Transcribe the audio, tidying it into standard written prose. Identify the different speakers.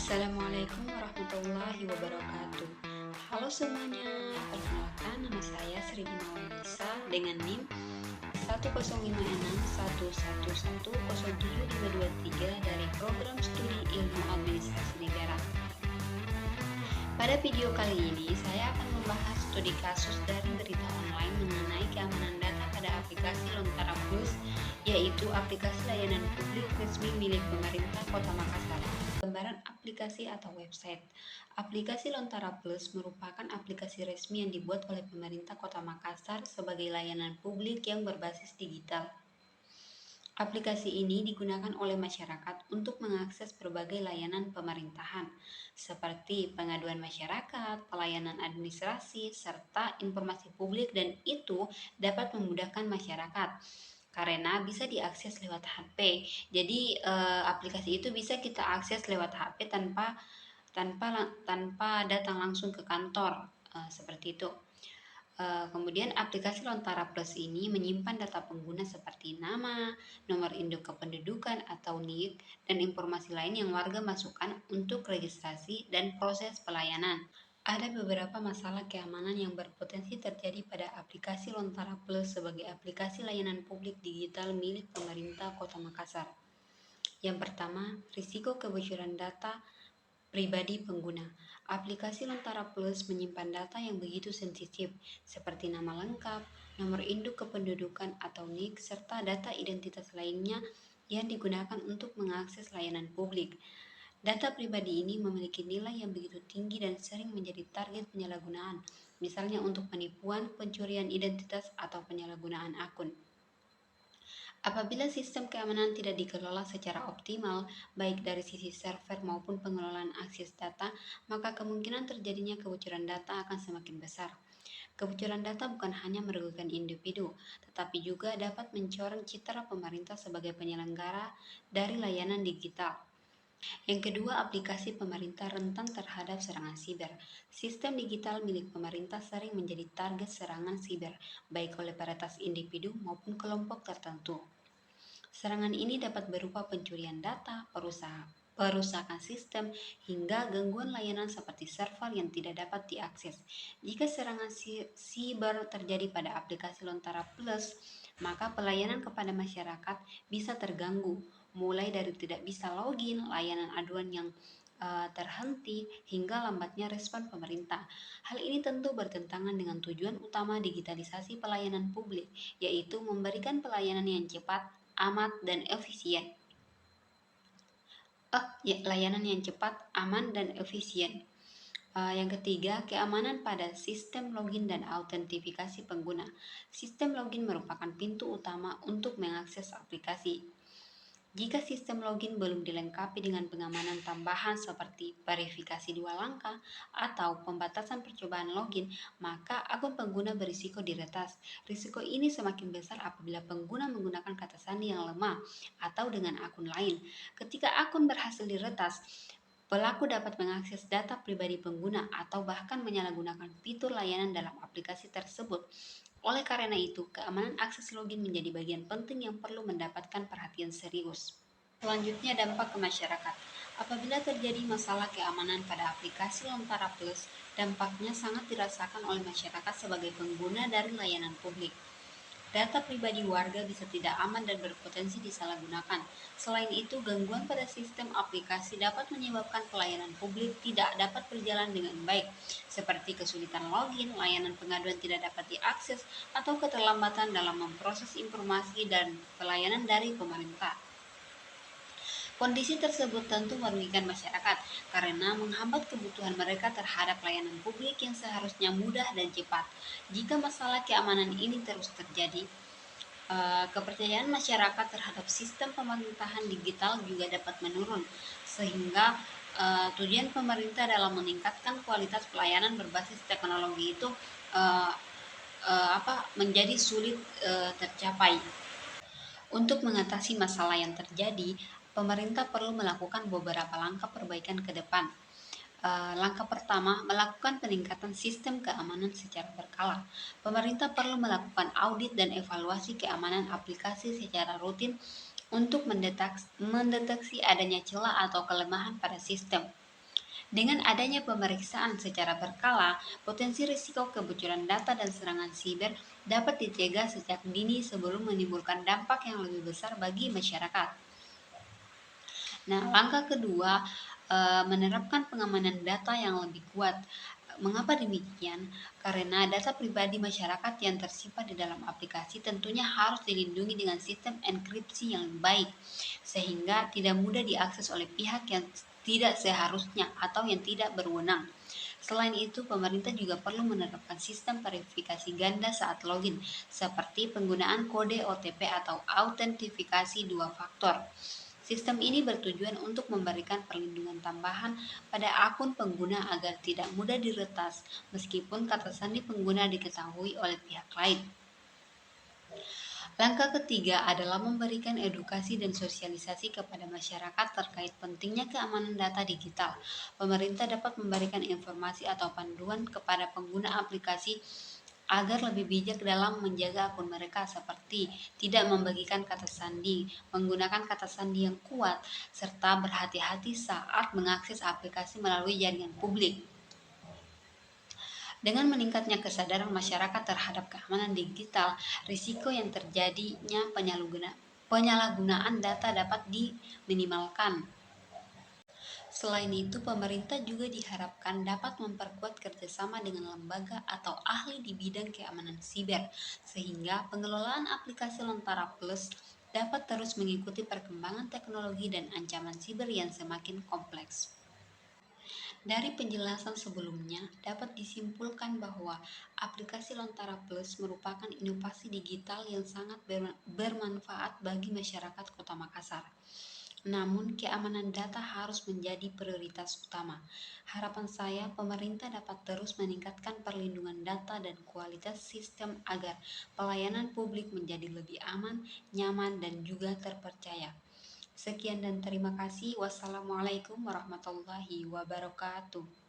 Speaker 1: Assalamualaikum warahmatullahi wabarakatuh. Halo semuanya, perkenalkan nama saya Sri Gunawan Nisa dengan NIM 1056111075223 dari Program Studi Ilmu Administrasi Negara. Pada video kali ini, saya akan membahas studi kasus dari berita online mengenai keamanan data pada aplikasi Lontara Plus, yaitu aplikasi layanan publik resmi milik pemerintah Kota Makassar. Gambaran aplikasi atau website. Aplikasi Lontara Plus merupakan aplikasi resmi yang dibuat oleh pemerintah Kota Makassar sebagai layanan publik yang berbasis digital. Aplikasi ini digunakan oleh masyarakat untuk mengakses berbagai layanan pemerintahan, seperti pengaduan masyarakat, pelayanan administrasi, serta informasi publik, dan itu dapat memudahkan masyarakat karena bisa diakses lewat HP. Jadi aplikasi itu bisa kita akses lewat HP tanpa datang langsung ke kantor, seperti itu. Kemudian aplikasi Lontara Plus ini menyimpan data pengguna seperti nama, nomor induk kependudukan atau NIK, dan informasi lain yang warga masukkan untuk registrasi dan proses pelayanan. Ada beberapa masalah keamanan yang berpotensi terjadi pada aplikasi Lontara Plus sebagai aplikasi layanan publik digital milik pemerintah Kota Makassar. Yang pertama, risiko kebocoran data pribadi pengguna. Aplikasi Lontara Plus menyimpan data yang begitu sensitif, seperti nama lengkap, nomor induk kependudukan atau NIK, serta data identitas lainnya yang digunakan untuk mengakses layanan publik. Data pribadi ini memiliki nilai yang begitu tinggi dan sering menjadi target penyalahgunaan, misalnya untuk penipuan, pencurian identitas, atau penyalahgunaan akun. Apabila sistem keamanan tidak dikelola secara optimal, baik dari sisi server maupun pengelolaan akses data, maka kemungkinan terjadinya kebocoran data akan semakin besar. Kebocoran data bukan hanya merugikan individu, tetapi juga dapat mencoreng citra pemerintah sebagai penyelenggara dari layanan digital. Yang kedua, aplikasi pemerintah rentan terhadap serangan siber. Sistem digital milik pemerintah sering menjadi target serangan siber, baik oleh peretas individu maupun kelompok tertentu. Serangan ini dapat berupa pencurian data, perusakan sistem, hingga gangguan layanan seperti server yang tidak dapat diakses. Jika serangan siber terjadi pada aplikasi Lontara Plus, maka pelayanan kepada masyarakat bisa terganggu, mulai dari tidak bisa login, layanan aduan yang terhenti, hingga lambatnya respon pemerintah. Hal ini tentu bertentangan dengan tujuan utama digitalisasi pelayanan publik, yaitu memberikan pelayanan yang cepat, aman, dan efisien. Layanan yang cepat, aman, dan efisien. Yang ketiga, keamanan pada sistem login dan autentifikasi pengguna. Sistem login merupakan pintu utama untuk mengakses aplikasi. Jika sistem login belum dilengkapi dengan pengamanan tambahan seperti verifikasi 2 langkah atau pembatasan percobaan login, maka akun pengguna berisiko diretas. Risiko ini semakin besar apabila pengguna menggunakan kata sandi yang lemah atau dengan akun lain. Ketika akun berhasil diretas, pelaku dapat mengakses data pribadi pengguna atau bahkan menyalahgunakan fitur layanan dalam aplikasi tersebut. Oleh karena itu, keamanan akses login menjadi bagian penting yang perlu mendapatkan perhatian serius. Selanjutnya, dampak ke masyarakat. Apabila terjadi masalah keamanan pada aplikasi Lontara Plus, dampaknya sangat dirasakan oleh masyarakat sebagai pengguna dari layanan publik. Data pribadi warga bisa tidak aman dan berpotensi disalahgunakan. Selain itu, gangguan pada sistem aplikasi dapat menyebabkan pelayanan publik tidak dapat berjalan dengan baik, seperti kesulitan login, layanan pengaduan tidak dapat diakses, atau keterlambatan dalam memproses informasi dan pelayanan dari pemerintah. Kondisi tersebut tentu merugikan masyarakat karena menghambat kebutuhan mereka terhadap layanan publik yang seharusnya mudah dan cepat. Jika masalah keamanan ini terus terjadi, kepercayaan masyarakat terhadap sistem pemerintahan digital juga dapat menurun, sehingga tujuan pemerintah dalam meningkatkan kualitas pelayanan berbasis teknologi itu menjadi sulit tercapai. Untuk mengatasi masalah yang terjadi, pemerintah perlu melakukan beberapa langkah perbaikan ke depan. Langkah pertama, melakukan peningkatan sistem keamanan secara berkala. Pemerintah perlu melakukan audit dan evaluasi keamanan aplikasi secara rutin untuk mendeteksi adanya celah atau kelemahan pada sistem. Dengan adanya pemeriksaan secara berkala, potensi risiko kebocoran data dan serangan siber dapat dicegah sejak dini sebelum menimbulkan dampak yang lebih besar bagi masyarakat. Nah, langkah kedua, menerapkan pengamanan data yang lebih kuat. Mengapa demikian? Karena data pribadi masyarakat yang tersimpan di dalam aplikasi tentunya harus dilindungi dengan sistem enkripsi yang lebih baik, sehingga tidak mudah diakses oleh pihak yang tidak seharusnya atau yang tidak berwenang. Selain itu, pemerintah juga perlu menerapkan sistem verifikasi ganda saat login, seperti penggunaan kode OTP atau autentifikasi dua faktor. Sistem ini bertujuan untuk memberikan perlindungan tambahan pada akun pengguna agar tidak mudah diretas, meskipun kata sandi pengguna diketahui oleh pihak lain. Langkah ketiga adalah memberikan edukasi dan sosialisasi kepada masyarakat terkait pentingnya keamanan data digital. Pemerintah dapat memberikan informasi atau panduan kepada pengguna aplikasi agar lebih bijak dalam menjaga akun mereka, seperti tidak membagikan kata sandi, menggunakan kata sandi yang kuat, serta berhati-hati saat mengakses aplikasi melalui jaringan publik. Dengan meningkatnya kesadaran masyarakat terhadap keamanan digital, risiko yang terjadinya penyalahgunaan data dapat diminimalkan. Selain itu, pemerintah juga diharapkan dapat memperkuat kerjasama dengan lembaga atau ahli di bidang keamanan siber, sehingga pengelolaan aplikasi Lontara Plus dapat terus mengikuti perkembangan teknologi dan ancaman siber yang semakin kompleks. Dari penjelasan sebelumnya, dapat disimpulkan bahwa aplikasi Lontara Plus merupakan inovasi digital yang sangat bermanfaat bagi masyarakat Kota Makassar. Namun, keamanan data harus menjadi prioritas utama. Harapan saya, pemerintah dapat terus meningkatkan perlindungan data dan kualitas sistem agar pelayanan publik menjadi lebih aman, nyaman, dan juga terpercaya. Sekian dan terima kasih. Wassalamualaikum warahmatullahi wabarakatuh.